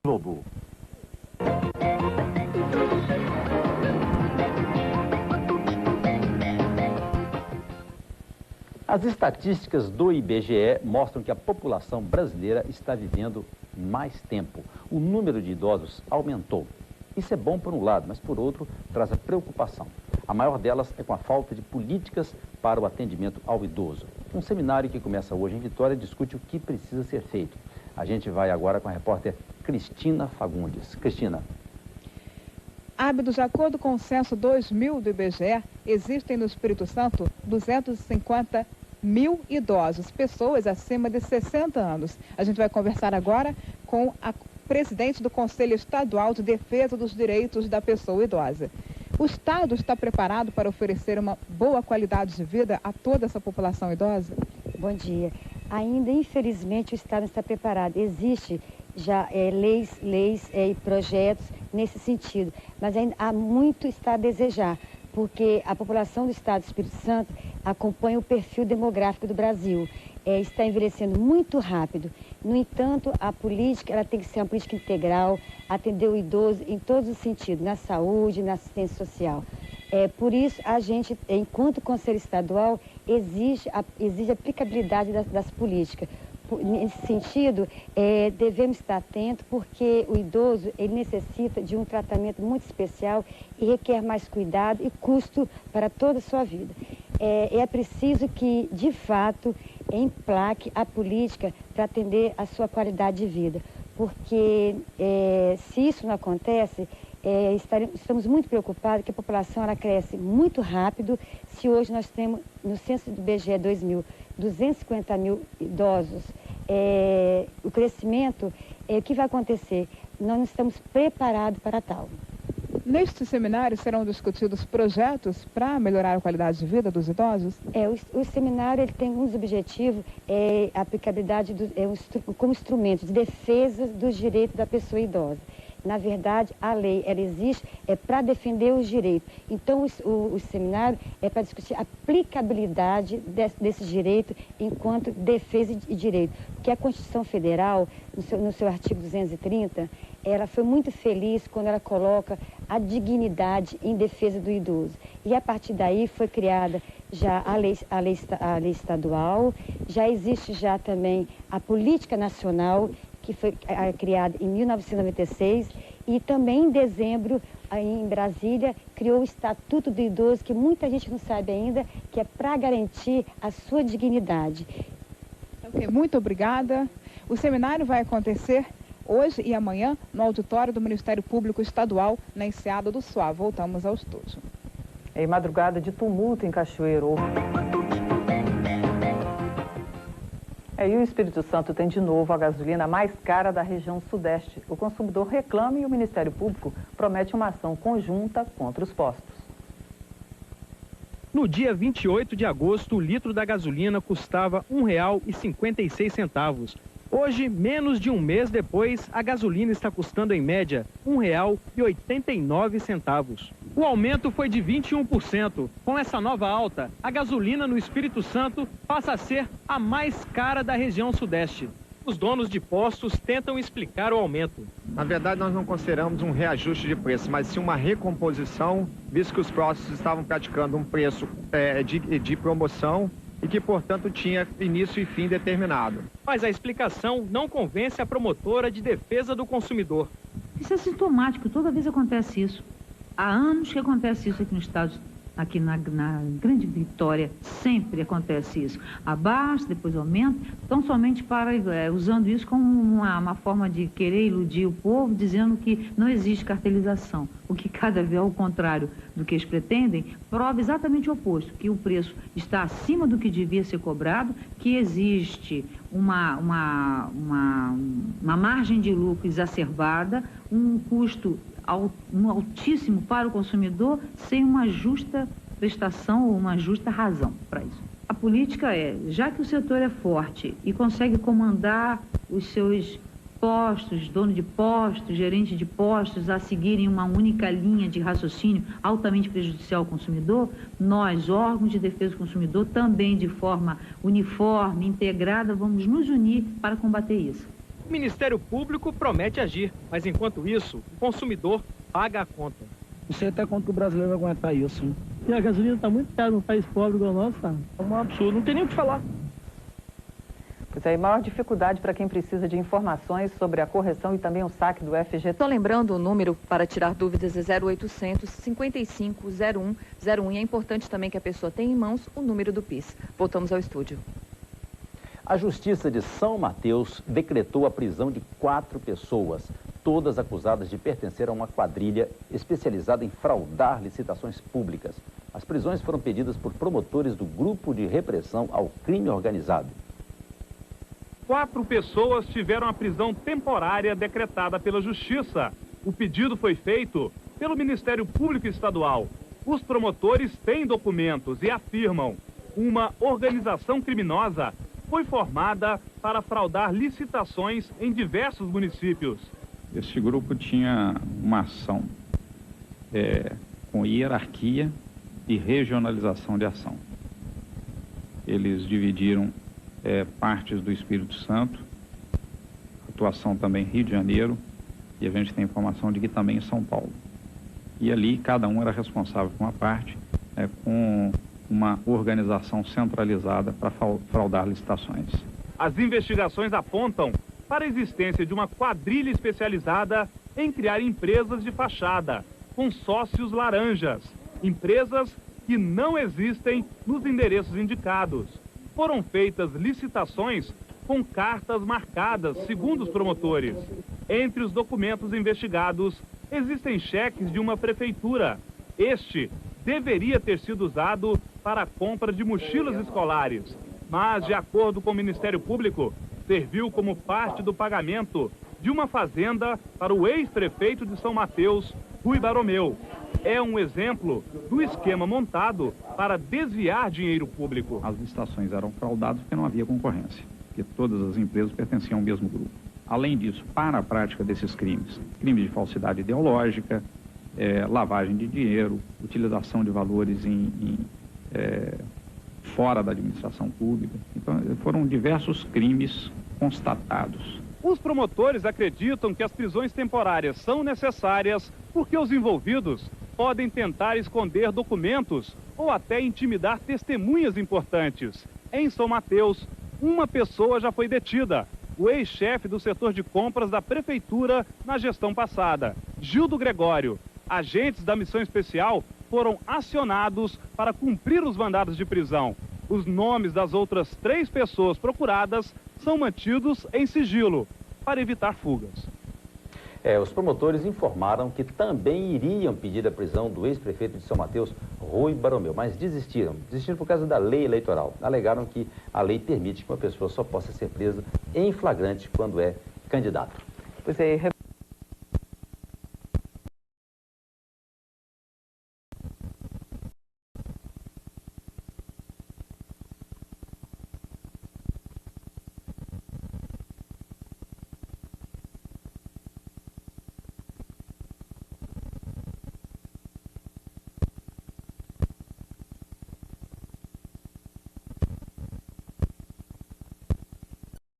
Globo. As estatísticas do IBGE mostram que a população brasileira está vivendo mais tempo. O número de idosos aumentou. Isso é bom por um lado, mas por outro traz a preocupação. A maior delas é com a falta de políticas para o atendimento ao idoso. Um seminário que começa hoje em Vitória discute o que precisa ser feito. A gente vai agora com a repórter Cristina Fagundes. Cristina. Ábidos, de acordo com o censo 2000 do IBGE, existem no Espírito Santo 250 mil idosos, pessoas acima de 60 anos. A gente vai conversar agora com a presidente do Conselho Estadual de Defesa dos Direitos da Pessoa Idosa. O Estado está preparado para oferecer uma boa qualidade de vida a toda essa população idosa? Bom dia. Ainda, infelizmente, o Estado não está preparado. Existe já leis e projetos nesse sentido, mas ainda há muito está a desejar, porque a população do Estado do Espírito Santo acompanha o perfil demográfico do Brasil. Está envelhecendo muito rápido. No entanto, a política ela tem que ser uma política integral, atender o idoso em todos os sentidos, na saúde, na assistência social. Por isso, a gente, enquanto Conselho Estadual, exige a aplicabilidade das políticas. Nesse sentido, devemos estar atentos, porque o idoso ele necessita de um tratamento muito especial e requer mais cuidado e custo para toda a sua vida. É preciso que, de fato, emplaque a política para atender a sua qualidade de vida, porque se isso não acontece, estamos muito preocupados que a população ela cresce muito rápido. Se hoje nós temos, no censo do IBGE 2000, 250 mil idosos, o crescimento, o que vai acontecer? Nós não estamos preparados para tal. Neste seminário serão discutidos projetos para melhorar a qualidade de vida dos idosos? O seminário ele tem um dos objetivos, a aplicabilidade como instrumento de defesa dos direitos da pessoa idosa. Na verdade, a lei ela existe para defender os direitos. Então, o seminário é para discutir a aplicabilidade desses direitos enquanto defesa e direito. Porque a Constituição Federal, no seu artigo 230, ela foi muito feliz quando ela coloca a dignidade em defesa do idoso. E a partir daí foi criada já a lei estadual, já existe já também a política nacional, que foi criada em 1996, e também em dezembro, em Brasília, criou o Estatuto do Idoso, que muita gente não sabe ainda, que é para garantir a sua dignidade. Ok, muito obrigada. O seminário vai acontecer hoje e amanhã no auditório do Ministério Público Estadual, na Enseada do Suá. Voltamos ao estúdio. Em madrugada de tumulto em Cachoeiro. E o Espírito Santo tem de novo a gasolina mais cara da região sudeste. O consumidor reclama e o Ministério Público promete uma ação conjunta contra os postos. No dia 28 de agosto, o litro da gasolina custava R$ 1,56. Hoje, menos de um mês depois, a gasolina está custando em média R$ 1,89. O aumento foi de 21%. Com essa nova alta, a gasolina no Espírito Santo passa a ser a mais cara da região sudeste. Os donos de postos tentam explicar o aumento. Na verdade, nós não consideramos um reajuste de preço, mas sim uma recomposição, visto que os postos estavam praticando um preço de promoção e que, portanto, tinha início e fim determinado. Mas a explicação não convence a promotora de defesa do consumidor. Isso é sintomático, toda vez acontece isso. Há anos que acontece isso aqui no estado, aqui na Grande Vitória, sempre acontece isso. Abaixa, depois aumenta, tão somente usando isso como uma forma de querer iludir o povo, dizendo que não existe cartelização. O que cada vez, ao contrário do que eles pretendem, prova exatamente o oposto, que o preço está acima do que devia ser cobrado, que existe uma margem de lucro exacerbada, um custo altíssimo para o consumidor, sem uma justa prestação ou uma justa razão para isso. A política já que o setor é forte e consegue comandar os seus postos, dono de postos, gerente de postos, a seguirem uma única linha de raciocínio altamente prejudicial ao consumidor, nós, órgãos de defesa do consumidor, também de forma uniforme, integrada, vamos nos unir para combater isso. O Ministério Público promete agir, mas enquanto isso, o consumidor paga a conta. Não sei até quanto o brasileiro vai aguentar isso, né? E a gasolina está muito cara num país pobre igual o nosso, tá? É um absurdo, não tem nem o que falar. Pois é, maior dificuldade para quem precisa de informações sobre a correção e também o saque do FGTS. Só lembrando, o número para tirar dúvidas é 0800 55 01 01. E é importante também que a pessoa tenha em mãos o número do PIS. Voltamos ao estúdio. A Justiça de São Mateus decretou a prisão de 4 pessoas, todas acusadas de pertencer a uma quadrilha especializada em fraudar licitações públicas. As prisões foram pedidas por promotores do Grupo de Repressão ao Crime Organizado. 4 pessoas tiveram a prisão temporária decretada pela Justiça. O pedido foi feito pelo Ministério Público Estadual. Os promotores têm documentos e afirmam: uma organização criminosa foi formada para fraudar licitações em diversos municípios. Este grupo tinha uma ação com hierarquia e regionalização de ação. Eles dividiram partes do Espírito Santo, atuação também em Rio de Janeiro, e a gente tem informação de que também em São Paulo. E ali cada um era responsável por uma parte, com uma organização centralizada para fraudar licitações. As investigações apontam para a existência de uma quadrilha especializada em criar empresas de fachada, com sócios laranjas, empresas que não existem nos endereços indicados. Foram feitas licitações com cartas marcadas, segundo os promotores. Entre os documentos investigados, existem cheques de uma prefeitura. Este deveria ter sido usado para a compra de mochilas escolares, mas, de acordo com o Ministério Público, serviu como parte do pagamento de uma fazenda para o ex-prefeito de São Mateus, Rui Baromeu. É um exemplo do esquema montado para desviar dinheiro público. As licitações eram fraudadas porque não havia concorrência, porque todas as empresas pertenciam ao mesmo grupo. Além disso, para a prática desses crimes, crime de falsidade ideológica, lavagem de dinheiro, utilização de valores fora da administração pública. Então, foram diversos crimes constatados. Os promotores acreditam que as prisões temporárias são necessárias porque os envolvidos podem tentar esconder documentos ou até intimidar testemunhas importantes. Em São Mateus, uma pessoa já foi detida, o ex-chefe do setor de compras da prefeitura na gestão passada, Gildo Gregório. Agentes da missão especial foram acionados para cumprir os mandados de prisão. Os nomes das outras 3 pessoas procuradas são mantidos em sigilo, para evitar fugas. Os promotores informaram que também iriam pedir a prisão do ex-prefeito de São Mateus, Rui Baromeu, mas desistiram por causa da lei eleitoral. Alegaram que a lei permite que uma pessoa só possa ser presa em flagrante quando é candidato. Pois é.